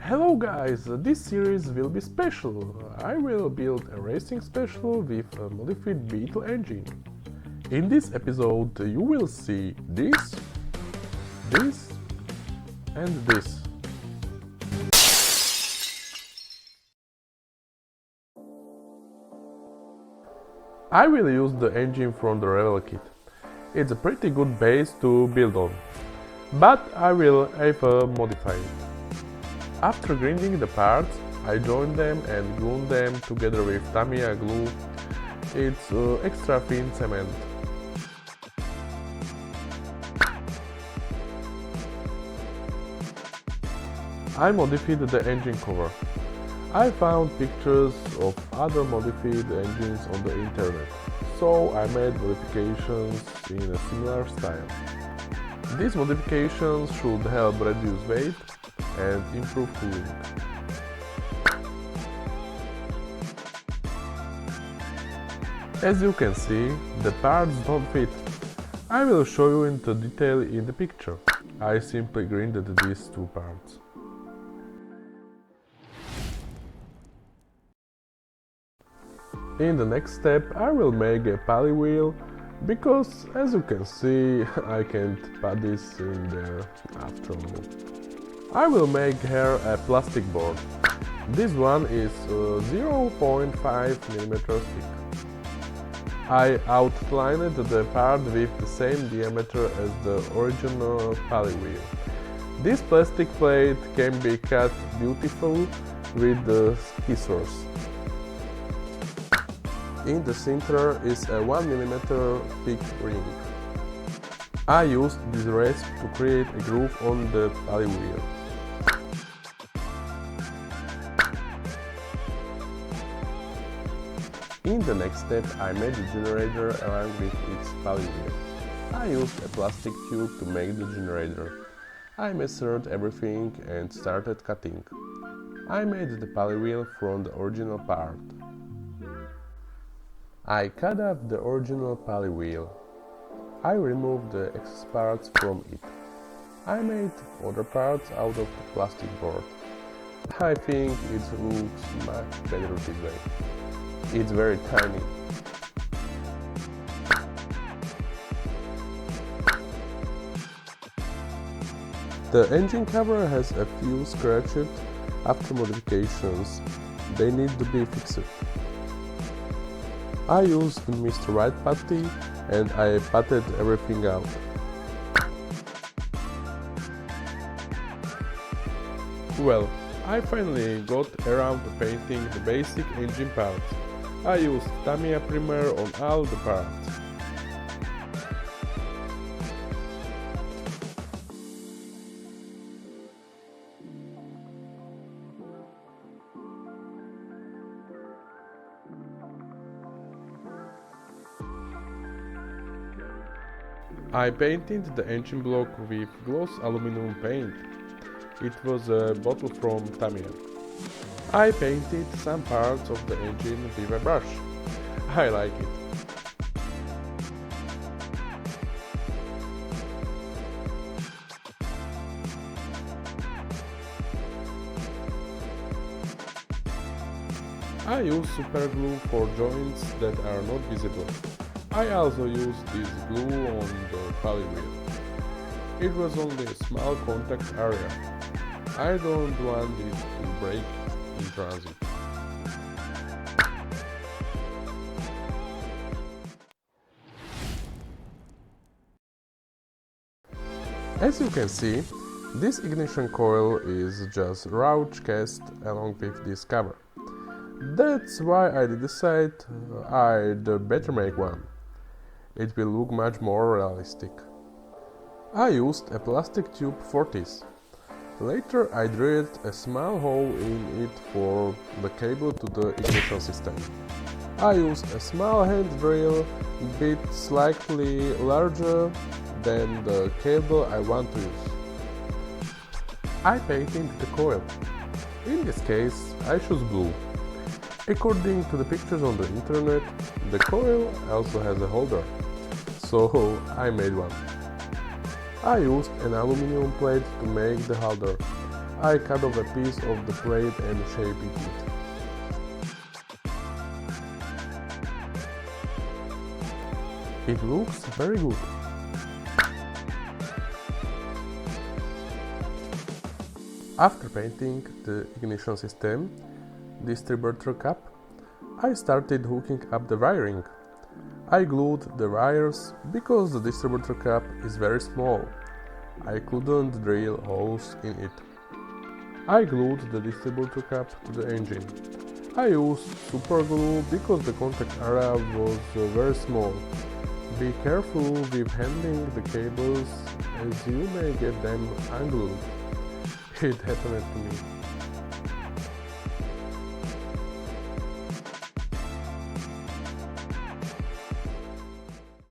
Hello guys, this series will be special. I will build a racing special with a modified Beetle engine. In this episode you will see this, and this. I will use the engine from the Revel kit. It's a pretty good base to build on, but I will have modify it. After grinding the parts, I joined them and glued them together with Tamiya glue. It's extra thin cement. I modified the engine cover. I found pictures of other modified engines on the internet, so I made modifications in a similar style. These modifications should help reduce weight and improve cooling. As you can see, the parts don't fit. I will show you in the detail in the picture. I simply grinded these two parts. In the next step I will make a pulley wheel, because as you can see I can't put this in there after all. I will make here a plastic board. This one is 0.5 mm thick. I outlined the part with the same diameter as the original pulley wheel. This plastic plate can be cut beautifully with the scissors. In the center is a 1 mm thick ring. I used this rasp to create a groove on the pulley wheel. In the next step I made the generator along with its pulley wheel. I used a plastic tube to make the generator. I measured everything and started cutting. I made the pulley wheel from the original part. I cut off the original pulley wheel. I removed the excess parts from it. I made other parts out of the plastic board. I think it looks much better this way. It's very tiny. The engine cover has a few scratches after modifications. They need to be fixed. I used Mr. White putty and I patted everything out. Well, I finally got around to painting the basic engine parts. I used Tamiya primer on all the parts. I painted the engine block with gloss aluminum paint. It was a bottle from Tamiya. I painted some parts of the engine with a brush. I like it. I use super glue for joints that are not visible. I also used this glue on the pulley wheel. It was only a small contact area. I don't want it to break in transit. As you can see, this ignition coil is just rouge cast along with this cover. That's why I decided I'd better make one. It will look much more realistic. I used a plastic tube for this. Later I drilled a small hole in it for the cable to the ignition system. I used a small hand drill, bit slightly larger than the cable I want to use. I painted the coil. In this case I chose blue. According to the pictures on the internet, the coil also has a holder, so I made one. I used an aluminum plate to make the holder. I cut off a piece of the plate and shape it. It looks very good. After painting the ignition system, distributor cap, I started hooking up the wiring. I glued the wires because the distributor cap is very small. I couldn't drill holes in it. I glued the distributor cap to the engine. I used super glue because the contact area was very small. Be careful with handling the cables as you may get them unglued. It happened to me.